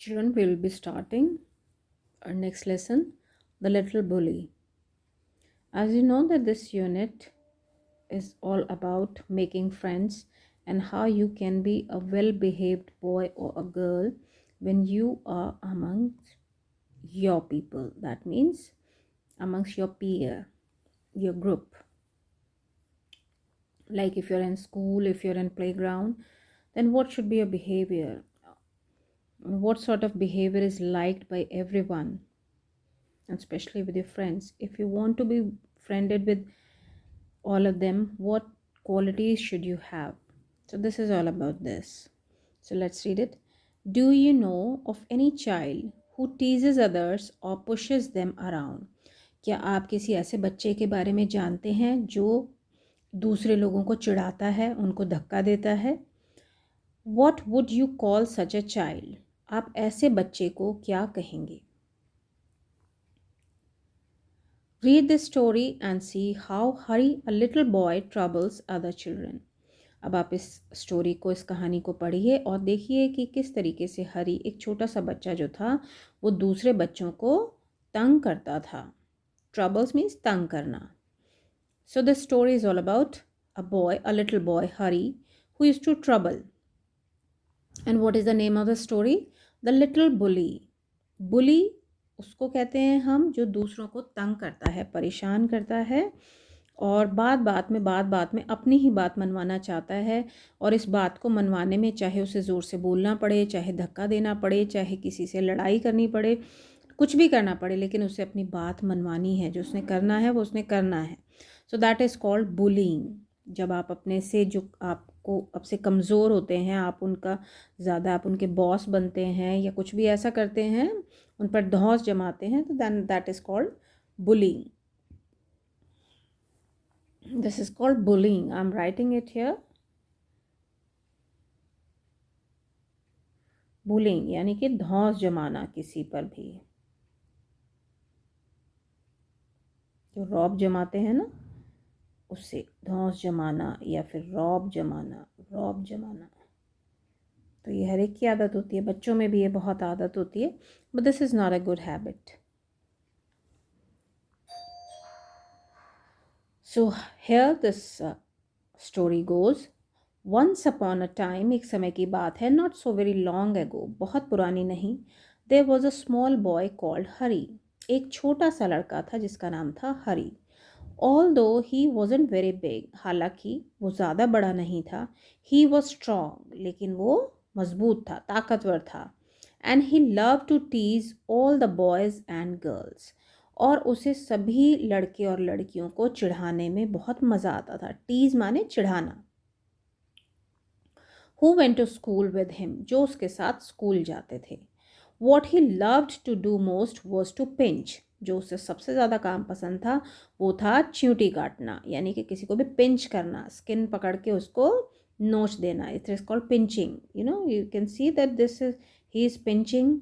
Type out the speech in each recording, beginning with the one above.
Children, will be starting our next lesson, The Little Bully. As you know that this unit is all about making friends and how you can be a well-behaved boy or a girl when you are amongst your people. That means amongst your peer, your group. Like if you're in school, if you're in playground, then what should be your behavior? What sort of behavior is liked by everyone, especially with your friends? If you want to be friended with all of them, what qualities should you have? So this is all about this. So let's read it. Do you know of any child who teases others or pushes them around? क्या आप किसी ऐसे बच्चे के बारे में जानते हैं जो दूसरे लोगों को चिढ़ाता है, उनको धक्का देता है? What would you call such a child? आप ऐसे बच्चे को क्या कहेंगे? Read this story and see how Hari, a little boy, troubles other children. अब आप इस स्टोरी को, इस कहानी को पढ़िए और देखिए कि किस तरीके से हरी, एक छोटा सा बच्चा जो था, वो दूसरे बच्चों को तंग करता था. Troubles means तंग करना. So the story is all about a little boy, Hari, who used to trouble. And what is the name of the story? The Little Bully. Bully उसको कहते हैं हम जो दूसरों को तंग करता है, परेशान करता है और बात बात में अपनी ही बात मनवाना चाहता है. और इस बात को मनवाने में चाहे उसे ज़ोर से बोलना पड़े, चाहे धक्का देना पड़े, चाहे किसी से लड़ाई करनी पड़े, कुछ भी करना पड़े, लेकिन उसे अपनी बात मनवानी है. जो उसने करना है वो उसने करना है. So that is called bullying. जब आप अपने से, जो आपको अब से कमज़ोर होते हैं, आप उनका ज़्यादा, आप उनके बॉस बनते हैं या कुछ भी ऐसा करते हैं, उन पर धौंस जमाते हैं, तो then that is called bullying. This is called bullying. I am writing it here. Bullying यानी कि धौंस जमाना किसी पर भी. जो रौब जमाते हैं ना, उससे धौंस जमाना या फिर रौब जमाना. तो ये हर एक की आदत होती है, बच्चों में भी ये बहुत आदत होती है, but this is not a good habit. So here this story goes. Once upon a time, एक समय की बात है, not so very long ago, बहुत पुरानी नहीं. There was a small boy called Hari. एक छोटा सा लड़का था जिसका नाम था Hari. Although he wasn't very big, हालांकि वो ज़्यादा बड़ा नहीं था. ही वॉज स्ट्रॉन्ग, लेकिन वो मजबूत था, ताकतवर था. And he love to tease all the boys and girls. और उसे सभी लड़के और लड़कियों को चिढ़ाने में बहुत मज़ा आता था. टीज माने चिढ़ाना. Who went to school with him, जो उसके साथ स्कूल जाते थे. What he loved to do most was to pinch. जो उसे सबसे ज़्यादा काम पसंद था वो था चींटी काटना, यानी कि किसी को भी पिंच करना, स्किन पकड़ के उसको नोच देना. It is called pinching. You can see that this is, he is pinching.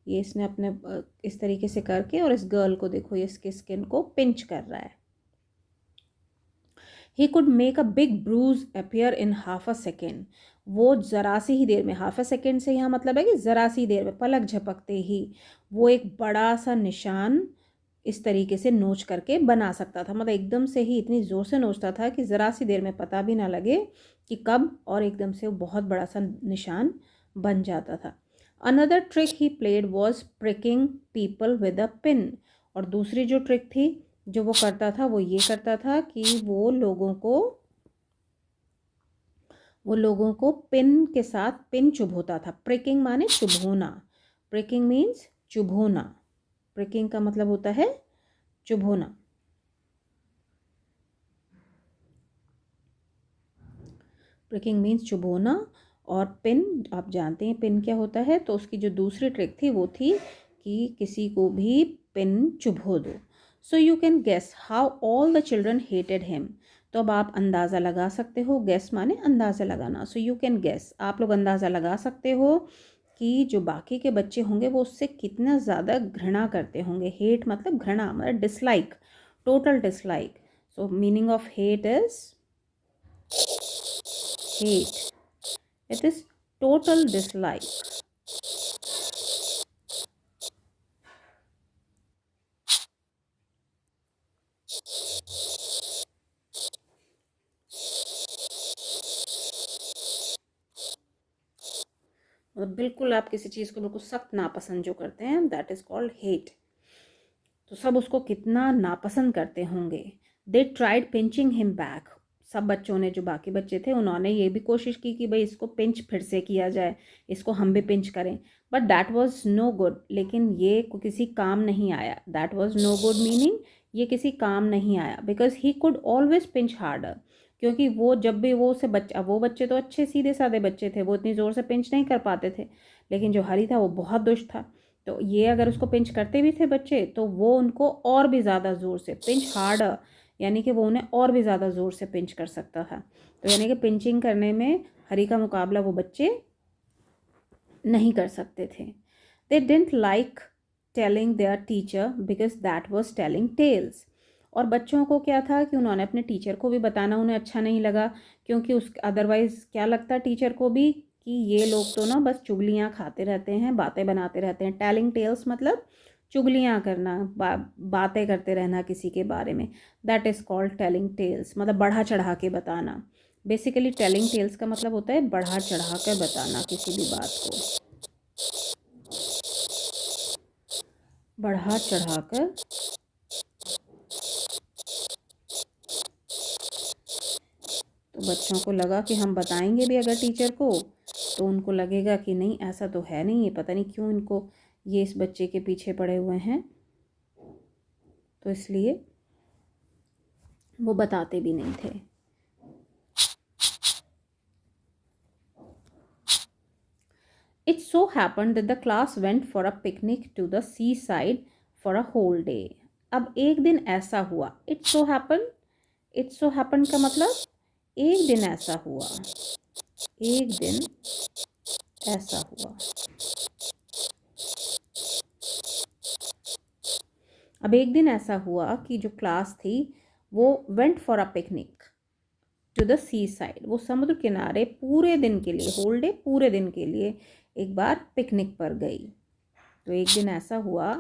ये इसने अपने इस तरीके से करके, और इस गर्ल को देखो, ये इसके स्किन को पिंच कर रहा है. He could make a big bruise appear in half a second. वो ज़रा सी ही देर में, हाफ अ सेकेंड से यहाँ मतलब है कि ज़रा सी देर में, पलक झपकते ही वो एक बड़ा सा निशान इस तरीके से नोच करके बना सकता था. मतलब एकदम से ही इतनी ज़ोर से नोचता था कि ज़रा सी देर में पता भी ना लगे कि कब, और एकदम से वो बहुत बड़ा सा निशान बन जाता था. Another trick he played was pricking people with a pin. और दूसरी जो ट्रिक थी जो वो करता था, वो ये करता था कि वो लोगों को पिन के साथ पिन चुभोता था. प्रिकिंग माने चुभोना. प्रिकिंग मीन्स चुभोना. प्रिकिंग का मतलब होता है चुभोना. Pricking means चुभोना. और पिन, आप जानते हैं पिन क्या होता है. तो उसकी जो दूसरी ट्रिक थी वो थी कि किसी को भी पिन चुभो दो. So you can guess how all the children hated him. तो अब आप अंदाज़ा लगा सकते हो. गेस माने अंदाज़ा लगाना. सो यू कैन गेस, आप लोग अंदाज़ा लगा सकते हो कि जो बाकी के बच्चे होंगे वो उससे कितना ज़्यादा घृणा करते होंगे. हेट मतलब घृणा, मतलब dislike, total dislike. So meaning of hate is hate. It is total dislike. मतलब बिल्कुल आप किसी चीज़ को बिल्कुल सख्त नापसंद जो करते हैं, दैट इज़ कॉल्ड हेट। तो सब उसको कितना नापसंद करते होंगे। They tried pinching him back. सब बच्चों ने, जो बाकी बच्चे थे, उन्होंने ये भी कोशिश की कि भाई इसको पिंच फिर से किया जाए, इसको हम भी पिंच करें, but that was no good. लेकिन ये किसी काम नहीं आया। That was no good meaning ये किसी काम नहीं आया, because he could always pinch harder. क्योंकि वो जब भी वो उसे बच्चा, वो बच्चे तो अच्छे सीधे साधे बच्चे थे, वो इतनी ज़ोर से पिंच नहीं कर पाते थे, लेकिन जो हरी था वो बहुत दुष्ट था। तो ये अगर उसको पिंच करते भी थे बच्चे, तो वो उनको और भी ज़्यादा ज़ोर से पिंच हार्डर, यानी कि वो उन्हें और भी ज़्यादा ज़ोर से पिंच कर सकता था। तो यानी कि पिंचिंग करने में हरी का मुकाबला वो बच्चे नहीं कर सकते थे। They didn't like telling their teacher because that was telling tales. और बच्चों को क्या था कि उन्होंने अपने टीचर को भी बताना उन्हें अच्छा नहीं लगा, क्योंकि उस अदरवाइज़ क्या लगता टीचर को भी कि ये लोग तो ना बस चुगलियाँ खाते रहते हैं, बातें बनाते रहते हैं। टेलिंग टेल्स मतलब चुगलियाँ करना, बातें करते रहना किसी के बारे में। That is called telling tales, मतलब बढ़ा चढ़ा के बताना। बेसिकली टेलिंग टेल्स का मतलब होता है बढ़ा चढ़ा कर बताना किसी भी बात को, बढ़ा चढ़ाकर। तो बच्चों को लगा कि हम बताएंगे भी अगर टीचर को, तो उनको लगेगा कि नहीं ऐसा तो है नहीं, ये पता नहीं क्यों इनको, ये इस बच्चे के पीछे पड़े हुए हैं, तो इसलिए वो बताते भी नहीं थे। It so happened that the class went for a picnic to the seaside for a whole day. अब एक दिन ऐसा हुआ, it so happened, it so happened का मतलब एक दिन ऐसा हुआ, एक दिन ऐसा हुआ। अब एक दिन ऐसा हुआ कि जो क्लास थी वो went for a picnic to the sea side, वो समुद्र किनारे पूरे दिन के लिए, होल डे पूरे दिन के लिए एक बार पिकनिक पर गई। तो एक दिन ऐसा हुआ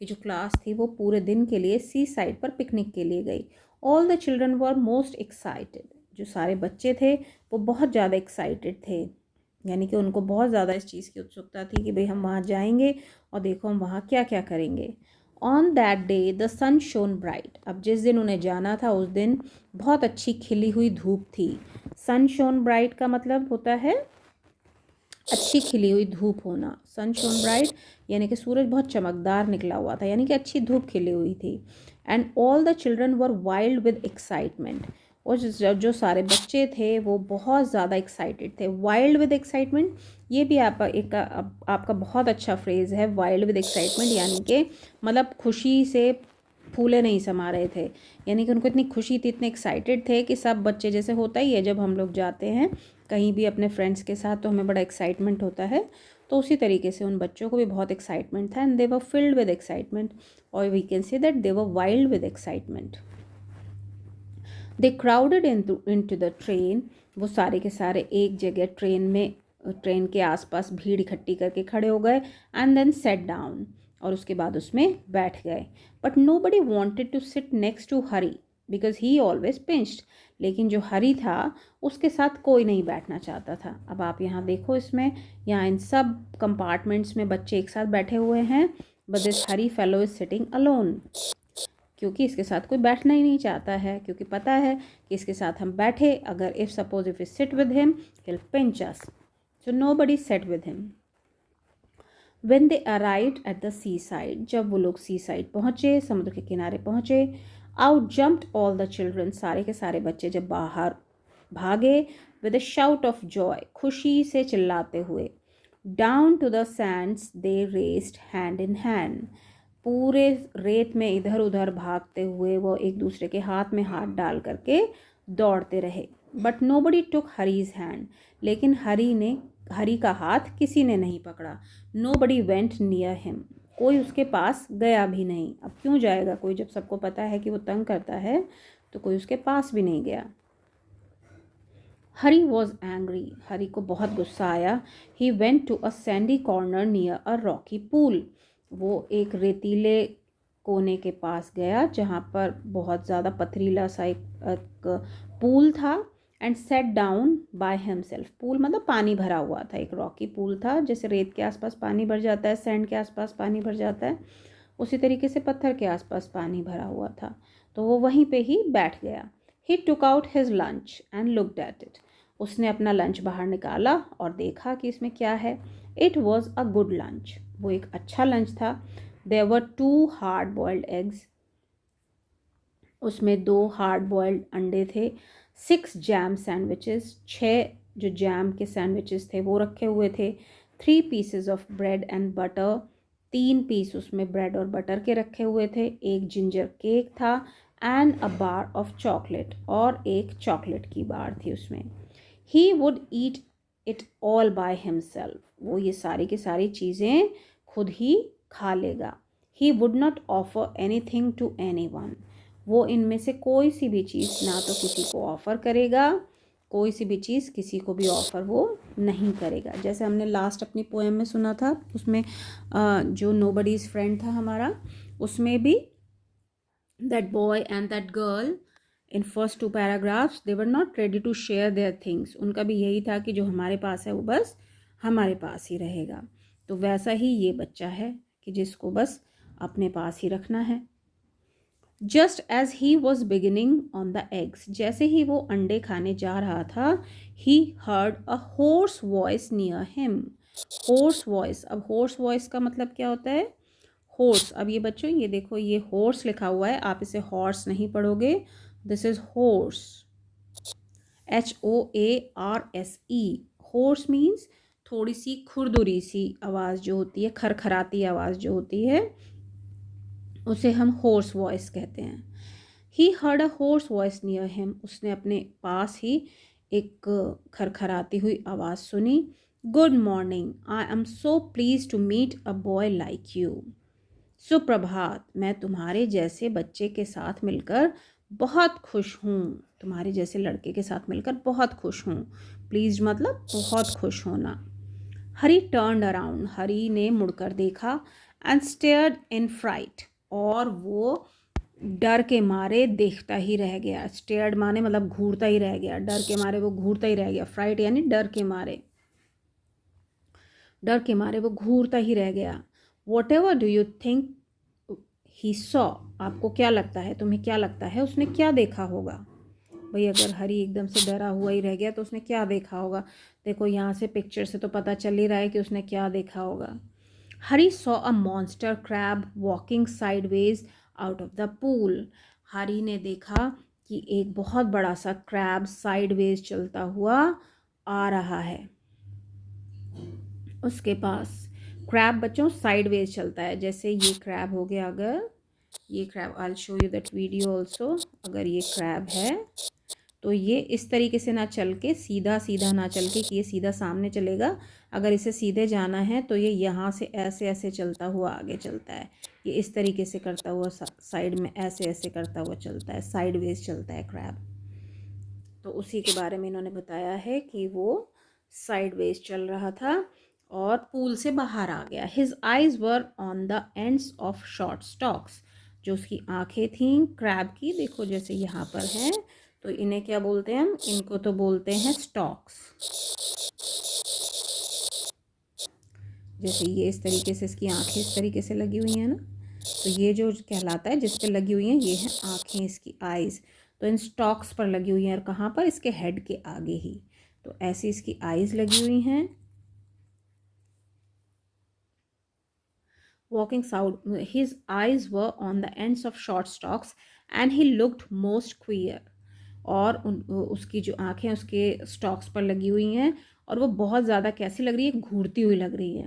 कि जो क्लास थी वो पूरे दिन के लिए सी साइड पर पिकनिक के लिए गई। All the children were most excited. जो सारे बच्चे थे वो बहुत ज़्यादा एक्साइटेड थे, यानी कि उनको बहुत ज़्यादा इस चीज़ की उत्सुकता थी कि भाई हम वहाँ जाएंगे और देखो हम वहाँ क्या क्या करेंगे। On that day the sun shone bright. अब जिस दिन उन्हें जाना था उस दिन बहुत अच्छी खिली हुई धूप थी। सन शोन ब्राइट का मतलब होता है अच्छी खिली हुई धूप होना। सन शोन ब्राइट यानी कि सूरज बहुत चमकदार निकला हुआ था, यानी कि अच्छी धूप खिली हुई थी। And all the children were wild with excitement. और जो सारे बच्चे थे वो बहुत ज़्यादा एक्साइटेड थे। वाइल्ड विद एक्साइटमेंट, ये भी आपका बहुत अच्छा फ्रेज़ है, वाइल्ड विद एक्साइटमेंट, यानी कि मतलब खुशी से फूले नहीं समा रहे थे। यानी कि उनको इतनी खुशी थी, इतने एक्साइटेड थे कि सब बच्चे, जैसे होता ही है जब हम लोग जाते हैं कहीं भी अपने फ्रेंड्स के साथ तो हमें बड़ा एक्साइटमेंट होता है, तो उसी तरीके से उन बच्चों को भी बहुत एक्साइटमेंट था। And they were filled with excitement, और we can say that they were wild with excitement. They crowded into the train. वो सारे के सारे एक जगह ट्रेन के आसपास भीड़ इकट्ठी करके खड़े हो गए। एंड देन सेट डाउन, और उसके बाद उसमें बैठ गए। But nobody wanted to sit next to Hari because he always pinched. लेकिन जो हरी था उसके साथ कोई नहीं बैठना चाहता था। अब आप यहाँ देखो, इसमें यहाँ इन सब कंपार्टमेंट्स में बच्चे एक साथ बैठे हुए हैं, but this Hari fellow is sitting alone, क्योंकि इसके साथ कोई बैठना ही नहीं चाहता है, क्योंकि पता है कि इसके साथ हम बैठे, अगर if suppose if we sit with him he'll pinch us, so nobody sat with him. When they arrived at the seaside, जब वो लोग सी साइड पहुँचे, समुद्र के किनारे पहुँचे, out jumped all the children, सारे के सारे बच्चे जब बाहर भागे, with a shout of joy, खुशी से चिल्लाते हुए, down to the sands they raced hand in hand, पूरे रेत में इधर उधर भागते हुए वो एक दूसरे के हाथ में हाथ डाल करके दौड़ते रहे। But nobody took Hari's hand, लेकिन हरी का हाथ किसी ने नहीं पकड़ा। Nobody went near him, कोई उसके पास गया भी नहीं। अब क्यों जाएगा कोई, जब सबको पता है कि वो तंग करता है, तो कोई उसके पास भी नहीं गया। हरी वॉज एंग्री, हरी को बहुत गुस्सा आया। He went to a sandy corner near a rocky pool, वो एक रेतीले कोने के पास गया जहाँ पर बहुत ज़्यादा पथरीला सा एक पूल था। And set down by himself, pool मतलब पानी भरा हुआ था, एक रॉकी पूल था, जैसे रेत के आसपास पानी भर जाता है, सैंड के आसपास पानी भर जाता है, उसी तरीके से पत्थर के आसपास पानी भरा हुआ था, तो वो वहीं पे ही बैठ गया। He took out his lunch and looked at it, उसने अपना लंच बाहर निकाला और देखा कि इसमें क्या है। It was a good lunch, वो एक अच्छा लंच था। There were 2 hard boiled eggs, उसमें 2 हार्ड बॉइल्ड अंडे थे। 6 जैम सैंडविचेस, 6 जो जैम के सैंडविचेस थे वो रखे हुए थे। 3 pieces of bread and butter, 3 piece उसमें ब्रेड और बटर के रखे हुए थे। एक जिंजर केक था and a bar of chocolate, और एक चॉकलेट की बार थी उसमें। He would eat it all by himself, वो ये सारी की सारी चीज़ें खुद ही खा लेगा। He would not offer anything to anyone, वो इनमें से कोई सी भी चीज़ ना तो किसी को ऑफ़र करेगा, कोई सी भी चीज़ किसी को भी ऑफ़र वो नहीं करेगा। जैसे हमने लास्ट अपनी पोएम में सुना था, उसमें जो नोबडीज़ फ्रेंड था हमारा, उसमें भी that boy and that girl in first 2 paragraphs they were not ready to share their things, उनका भी यही था कि जो हमारे पास है वो बस हमारे पास ही रहेगा। तो वैसा ही ये बच्चा है कि जिसको बस अपने पास ही रखना है। Just as he was beginning on the eggs, जैसे ही वो अंडे खाने जा रहा था, he heard a hoarse voice near him. Hoarse voice, अब होर्स वॉइस का मतलब क्या होता है? हॉर्स, अब ये बच्चों ये देखो, ये हॉर्स लिखा हुआ है, आप इसे हॉर्स नहीं पढ़ोगे, this is horse, HOARSE। Horse means थोड़ी सी खुरदुरी सी आवाज़ जो होती है, खरखराती आवाज़ जो होती है, उसे हम हॉर्स वॉइस कहते हैं। He heard a hoarse voice near him, उसने अपने पास ही एक खरखराती हुई आवाज़ सुनी। Good morning, I am so please to meet a boy like you. सुप्रभात, मैं तुम्हारे जैसे बच्चे के साथ मिलकर बहुत खुश हूँ, तुम्हारे जैसे लड़के के साथ मिलकर बहुत खुश हूँ। प्लीज मतलब बहुत खुश होना। हरी टर्न्ड अराउंड, हरी ने मुड़कर देखा। एंड स्टेयर्ड इन फ्राइट, और वो डर के मारे देखता ही रह गया। स्टेयर्ड माने मतलब घूरता ही रह गया, डर के मारे वो घूरता ही रह गया। फ्राइट यानी डर के मारे, डर के मारे वो घूरता ही रह गया। What ever do you think he saw, आपको क्या लगता है, तुम्हें क्या लगता है उसने क्या देखा होगा? भाई अगर हरी एकदम से डरा हुआ ही रह गया तो उसने क्या देखा होगा? देखो यहाँ से पिक्चर से तो पता चल ही रहा है कि उसने क्या देखा होगा। Hari saw a monster crab walking sideways out of the pool, Hari ने देखा कि एक बहुत बड़ा सा क्रैब साइडवेज चलता हुआ आ रहा है उसके पास। क्रैब बच्चों साइडवेज चलता है, जैसे ये क्रैब हो गया, अगर ये crab, I will show you that video also. अगर ये क्रैब है तो ये इस तरीके से ना चल के सीधा सीधा ना चल के कि ये सीधा सामने चलेगा, अगर इसे सीधे जाना है तो ये यहाँ से ऐसे ऐसे चलता हुआ आगे चलता है, ये इस तरीके से करता हुआ साइड में ऐसे ऐसे करता हुआ चलता है, साइडवेज चलता है क्रैब। तो उसी के बारे में इन्होंने बताया है कि वो साइडवेज चल रहा था और पूल से बाहर आ गया। His eyes were on the ends of short stocks, जो उसकी आंखें थीं क्रैब की, देखो जैसे यहाँ पर हैं, तो इन्हें क्या बोलते हैं हम? इनको तो बोलते हैं स्टॉक्स। जैसे ये इस तरीके से इसकी आंखें इस तरीके से लगी हुई हैं ना, तो ये जो कहलाता है जिस पे लगी हुई हैं ये हैं आंखें, इसकी आइज़। तो इन स्टॉक्स पर लगी हुई हैं, और कहाँ पर? इसके हेड के आगे ही। तो ऐसी इसकी आइज़ लगी हुई हैं। Walking south, his eyes were on the ends of short stalks and he looked most queer, और उसकी जो आंखें उसके स्टॉक्स पर लगी हुई हैं और वो बहुत ज़्यादा कैसी लग रही है? घूरती हुई लग रही है।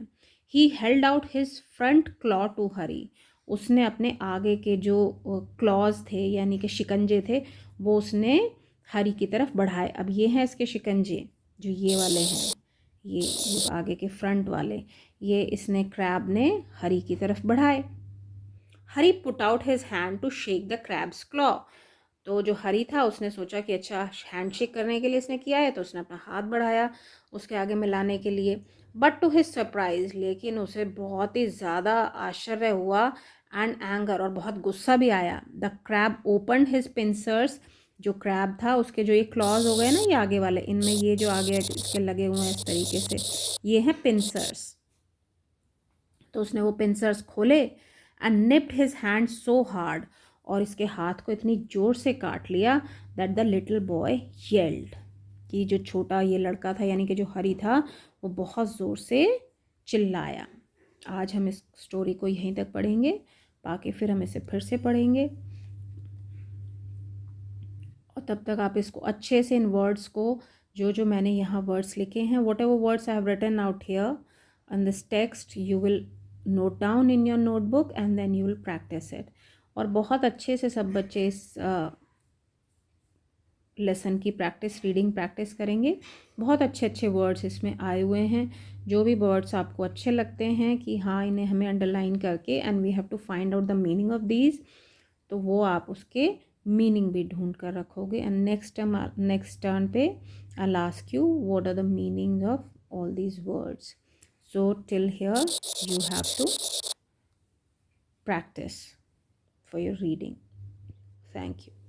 He held out his front claw to Hari, उसने अपने आगे के जो क्लॉज थे यानी कि शिकंजे थे वो उसने हरी की तरफ बढ़ाए। अब ये हैं इसके शिकंजे, जो ये वाले हैं, ये आगे के फ्रंट वाले, ये इसने क्रैब ने हरी की तरफ बढ़ाए। Hari put out his hand to shake the crab's claw, तो जो हरी था उसने सोचा कि अच्छा हैंडशेक करने के लिए इसने किया है, तो उसने अपना हाथ बढ़ाया उसके आगे मिलाने के लिए। बट टू हिज सरप्राइज, लेकिन उसे बहुत ही ज़्यादा आश्चर्य हुआ एंड एंगर, और बहुत गुस्सा भी आया। The crab open his pincers, जो क्रैब था उसके जो ये क्लॉज हो गए ना ये आगे वाले, इनमें ये जो आगे इसके लगे हुए हैं इस तरीके से, ये हैं पिंसर्स। तो उसने वो पिंसर्स खोले and nipped his hand so hard, और इसके हाथ को इतनी ज़ोर से काट लिया that the little boy yelled, कि जो छोटा ये लड़का था यानी कि जो हरी था वो बहुत ज़ोर से चिल्लाया। आज हम इस स्टोरी को यहीं तक पढ़ेंगे, बाकी फिर हम इसे फिर से पढ़ेंगे, और तब तक आप इसको अच्छे से इन वर्ड्स को, जो जो मैंने यहाँ वर्ड्स लिखे हैं, whatever words I have written out here on this text, you will note down in your notebook and then you will practise it. और बहुत अच्छे से सब बच्चे इस लेसन की प्रैक्टिस, रीडिंग प्रैक्टिस करेंगे। बहुत अच्छे अच्छे वर्ड्स इसमें आए हुए हैं। जो भी वर्ड्स आपको अच्छे लगते हैं कि हाँ इन्हें हमें अंडरलाइन करके and we have to find out the meaning of these, तो वो आप उसके मीनिंग भी ढूंढ कर रखोगे। एंड नेक्स्ट टर्न पे I will ask you what are the meaning of all these words. So till here you have to practice for your reading. Thank you.